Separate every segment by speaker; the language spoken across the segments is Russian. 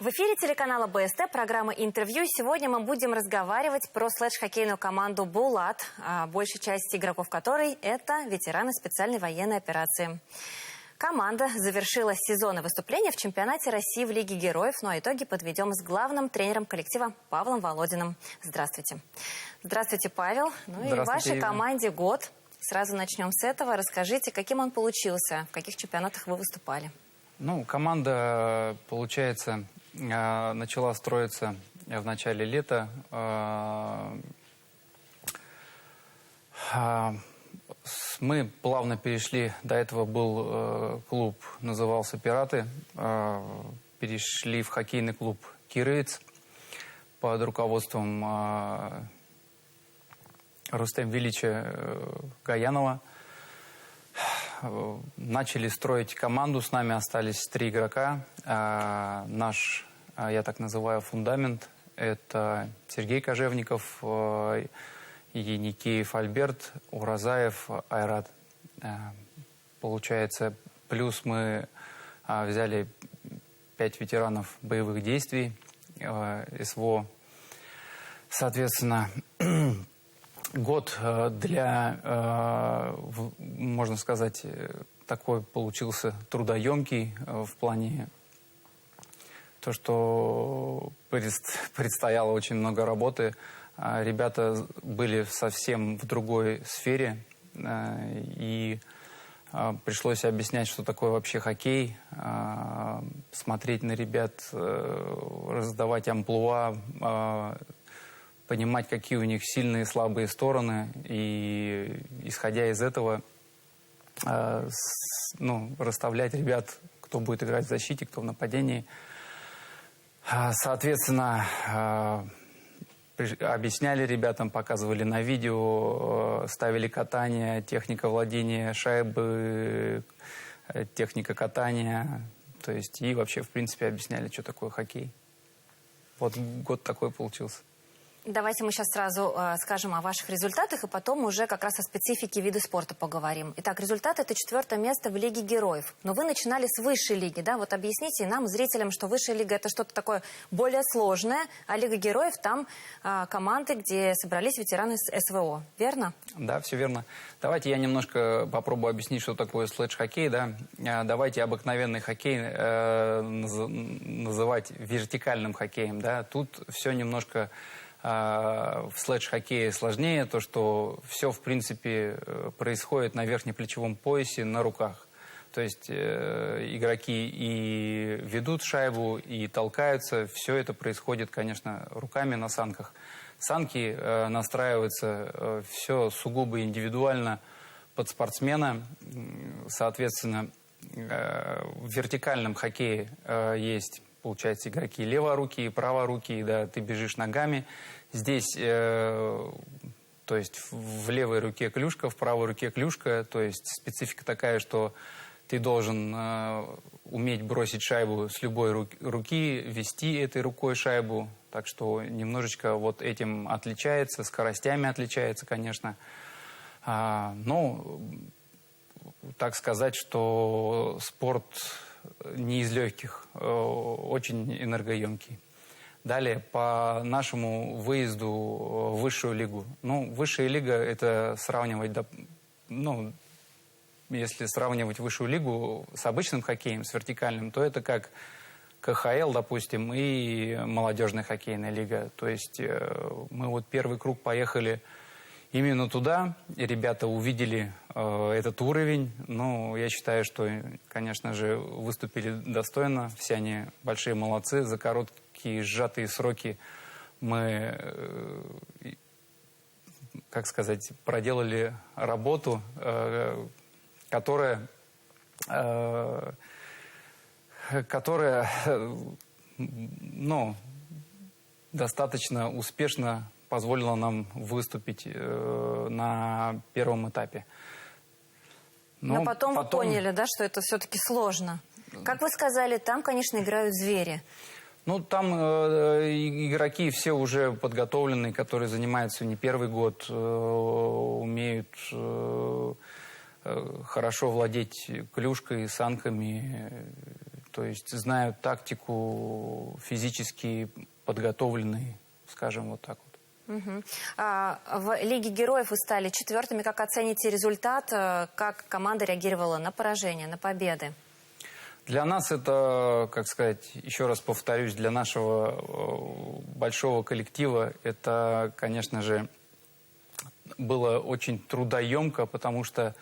Speaker 1: В эфире телеканала БСТ программа «Интервью». Сегодня мы будем разговаривать про слэдж-хоккейную команду «Булат», большая часть игроков которой – это ветераны специальной военной операции. Команда завершила сезонное выступление в чемпионате России в Лиге героев, но итоги подведем с главным тренером коллектива Павлом Володиным. Здравствуйте. Здравствуйте, Павел. Ну и вашей команде год. Сразу начнем с этого. Расскажите, каким он получился, в каких чемпионатах вы выступали?
Speaker 2: Ну, команда, получается, начала строиться в начале лета. Мы плавно перешли, до этого был клуб, назывался «Пираты», перешли в хоккейный клуб «Киреец» под руководством Рустема Ильича Гаянова. Начали строить команду, с нами остались 3 игрока. Наш, я так называю, фундамент – это Сергей Кожевников, Еникеев Альберт, Уразаев Айрат. Получается, плюс мы взяли 5 ветеранов боевых действий, СВО. Соответственно, год для, можно сказать, такой получился трудоемкий в плане то, что предстояло очень много работы. Ребята были совсем в другой сфере, и пришлось объяснять, что такое вообще хоккей, смотреть на ребят, раздавать амплуа, понимать, какие у них сильные и слабые стороны, и, исходя из этого, расставлять ребят, кто будет играть в защите, кто в нападении. Соответственно, объясняли ребятам, показывали на видео, ставили катание, техника владения шайбы, техника катания, то есть и вообще, в принципе, объясняли, что такое хоккей. Вот год такой получился.
Speaker 1: Давайте мы сейчас сразу скажем о ваших результатах, и потом уже как раз о специфике вида спорта поговорим. Итак, результат – это 4-е место в Лиге героев. Но вы начинали с высшей лиги, да? Вот объясните нам, зрителям, что высшая лига – это что-то такое более сложное, а Лига героев – там команды, где собрались ветераны СВО. Верно?
Speaker 2: Да, все верно. Давайте я немножко попробую объяснить, что такое слэдж-хоккей, да? Давайте обыкновенный хоккей называть вертикальным хоккеем, да? Тут все немножко... В слэдж-хоккее сложнее, то, что все, в принципе, происходит на верхнеплечевом поясе, на руках. То есть игроки и ведут шайбу, и толкаются. Все это происходит, конечно, руками на санках. Санки настраиваются все сугубо индивидуально под спортсмена. Соответственно, в вертикальном хоккее есть... Получается, игроки леворукие, праворукие, да, ты бежишь ногами. Здесь, то есть в левой руке клюшка, в правой руке клюшка. То есть специфика такая, что ты должен уметь бросить шайбу с любой руки, вести этой рукой шайбу. Так что немножечко вот этим отличается, скоростями отличается, конечно. Но так сказать, что спорт... не из легких, очень энергоемкий. Далее, по нашему выезду в высшую лигу. Ну, высшая лига, это сравнивать, если сравнивать высшую лигу с обычным хоккеем, с вертикальным, то это как КХЛ, допустим, и молодежная хоккейная лига. То есть мы вот первый круг поехали именно туда, и ребята увидели этот уровень. Ну, я считаю, что, конечно же, выступили достойно. Все они большие молодцы. За короткие сжатые сроки мы, как сказать, проделали работу, которая достаточно успешно позволила нам выступить на первом этапе.
Speaker 1: Но потом вы поняли, да, что это все-таки сложно. Как вы сказали, там, конечно, играют звери.
Speaker 2: Ну, там игроки все уже подготовленные, которые занимаются не первый год, умеют хорошо владеть клюшкой, санками. то есть знают тактику, физически подготовленные, скажем вот так вот.
Speaker 1: Мгм. В Лиге героев вы стали 4-ми. Как оцените результат? Как команда реагировала на поражение, на победы?
Speaker 2: Для нас это, как сказать, еще раз повторюсь, для нашего большого коллектива это, конечно же, было очень трудоемко, потому что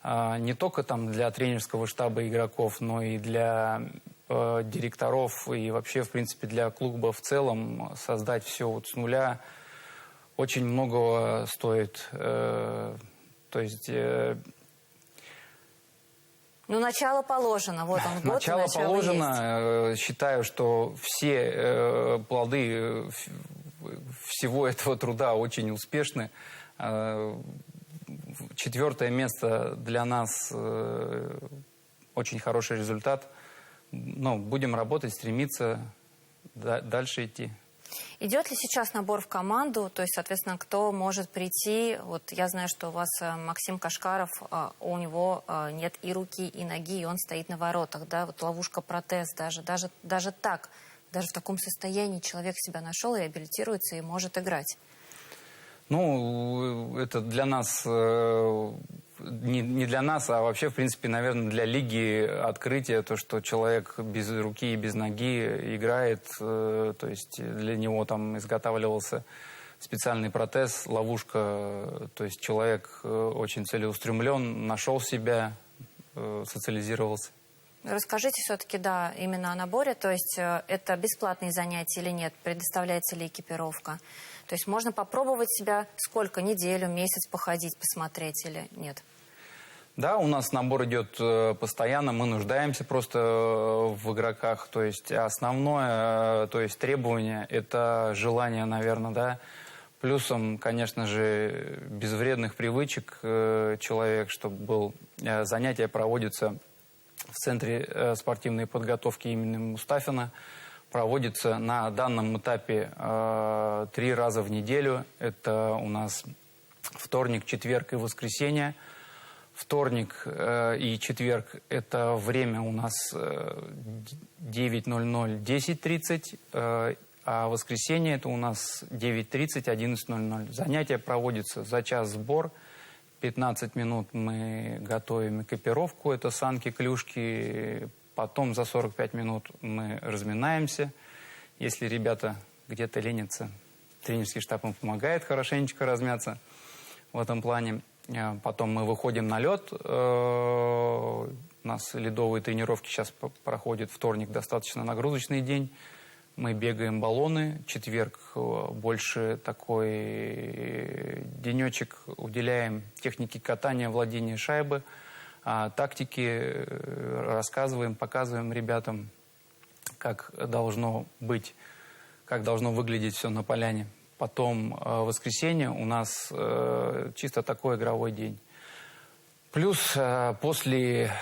Speaker 2: не только там для тренерского штаба игроков, но и для директоров и вообще, в принципе, для клуба в целом создать все вот с нуля очень многого стоит. То есть...
Speaker 1: Ну, начало положено. Вот он, год,
Speaker 2: Начало положено.
Speaker 1: есть.
Speaker 2: Считаю, что все плоды всего этого труда очень успешны. 4-е место для нас очень хороший результат. Но будем работать, стремиться дальше идти.
Speaker 1: Идет ли сейчас набор в команду? То есть, соответственно, кто может прийти? Вот я знаю, что у вас Максим Кашкаров, у него нет и руки, и ноги, и он стоит на воротах, да? Вот ловушка-протез даже так, даже в таком состоянии человек себя нашел, реабилитируется и может играть.
Speaker 2: Ну, это для нас, не для нас, а вообще, в принципе, наверное, для лиги открытие, то, что человек без руки и без ноги играет, то есть для него там изготавливался специальный протез, ловушка, то есть человек очень целеустремлен, нашел себя, социализировался.
Speaker 1: Расскажите все-таки, да, именно о наборе, то есть это бесплатные занятия или нет, предоставляется ли экипировка? То есть можно попробовать себя сколько, неделю, месяц походить, посмотреть или нет?
Speaker 2: Да, у нас набор идет постоянно, мы нуждаемся просто в игроках. То есть основное, то есть требование – это желание, наверное, да. Плюсом, конечно же, без вредных привычек человек, чтобы был. Занятия проводятся в Центре спортивной подготовки имени Мустафина. Проводится на данном этапе 3 раза в неделю. Это у нас вторник, четверг и воскресенье. Вторник и четверг – это время у нас 9:00, 10:30, а воскресенье – это у нас 9:30, 11:00. Занятия проводятся за час сбор. 15 минут мы готовим экипировку, это санки, клюшки. Потом за 45 минут мы разминаемся. Если ребята где-то ленятся, тренерский штаб им помогает хорошенечко размяться в этом плане. Потом мы выходим на лед. У нас ледовые тренировки сейчас проходят. Вторник достаточно нагрузочный день. Мы бегаем баллоны. Четверг больше такой денечек уделяем технике катания, владения шайбы. Тактики рассказываем, показываем ребятам, как должно быть, как должно выглядеть все на поляне. Потом воскресенье у нас чисто такой игровой день. Плюс после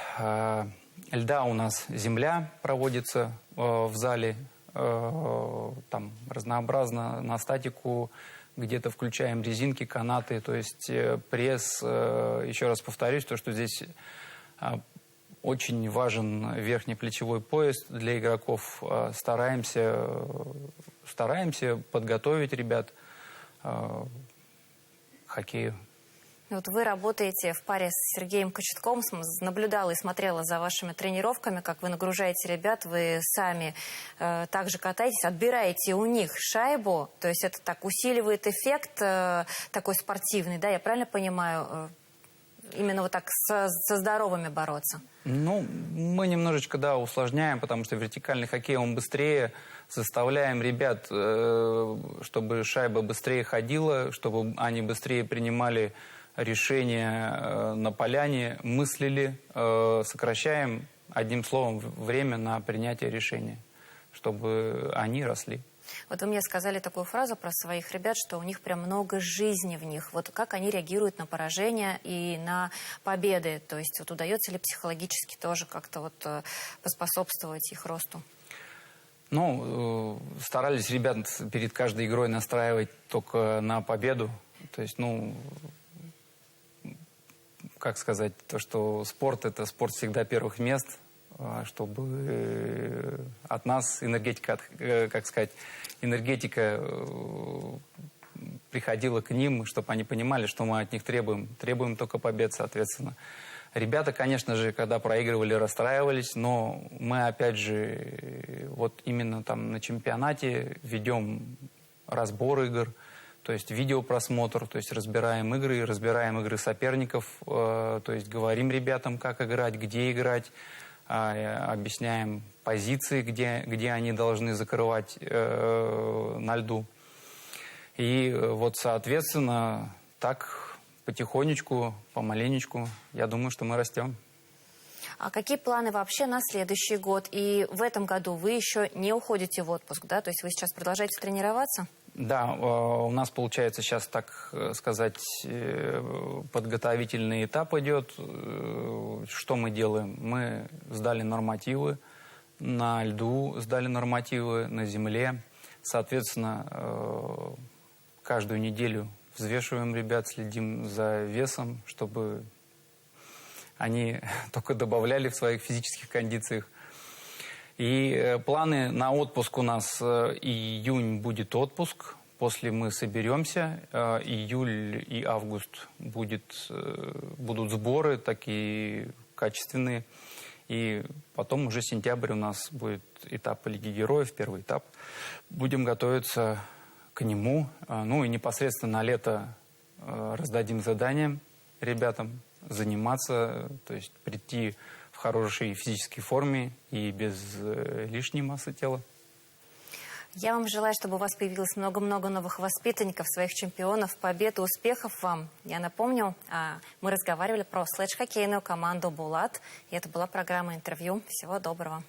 Speaker 2: льда у нас земля проводится в зале. Там разнообразно на статику, где-то включаем резинки, канаты, то есть пресс. Еще раз повторюсь, то, что здесь очень важен верхний плечевой пояс для игроков. Стараемся подготовить ребят к хоккею.
Speaker 1: Вот вы работаете в паре с Сергеем Кочетком, наблюдала и смотрела за вашими тренировками, как вы нагружаете ребят, вы сами также катаетесь, отбираете у них шайбу, то есть это так усиливает эффект такой спортивный, да, я правильно понимаю, именно вот так со здоровыми бороться?
Speaker 2: Ну, мы немножечко, да, усложняем, потому что вертикальный хоккей, он быстрее, заставляем ребят, чтобы шайба быстрее ходила, чтобы они быстрее принимали решения на поляне, мыслили, сокращаем, одним словом, время на принятие решения, чтобы они росли.
Speaker 1: Вот вы мне сказали такую фразу про своих ребят, что у них прям много жизни в них. Вот как они реагируют на поражения и на победы? То есть вот удается ли психологически тоже как-то вот поспособствовать их росту?
Speaker 2: Ну, старались ребят перед каждой игрой настраивать только на победу. То есть, ну, как сказать, то, что спорт – это спорт всегда первых мест. чтобы от нас энергетика, как сказать, энергетика приходила к ним, чтобы они понимали, что мы от них требуем. Требуем только побед, соответственно. Ребята, конечно же, когда проигрывали, расстраивались, но мы, опять же, вот именно там на чемпионате ведем разбор игр, то есть видеопросмотр, то есть разбираем игры соперников, то есть говорим ребятам, как играть, где играть, объясняем позиции, где они должны закрывать на льду. И вот, соответственно, так потихонечку, помаленечку, я думаю, что мы растем.
Speaker 1: А какие планы вообще на следующий год? И в этом году вы еще не уходите в отпуск, да? То есть вы сейчас продолжаете тренироваться?
Speaker 2: Да, у нас, получается, сейчас, так сказать, подготовительный этап идет. Что мы делаем? Мы сдали нормативы на льду, сдали нормативы на земле. Соответственно, каждую неделю взвешиваем ребят, следим за весом, чтобы они только добавляли в своих физических кондициях. И планы на отпуск у нас: июнь будет отпуск, после мы соберемся, июль и август будут сборы такие качественные, и потом уже сентябрь у нас будет этап Лиги Героев, первый этап. Будем готовиться к нему, ну и непосредственно на лето раздадим задания ребятам заниматься, то есть прийти в хорошей физической форме и без лишней массы тела.
Speaker 1: Я вам желаю, чтобы у вас появилось много-много новых воспитанников, своих чемпионов, побед и успехов вам. Я напомню, мы разговаривали про слэдж-хоккейную команду «Булат». И это была программа интервью. Всего доброго.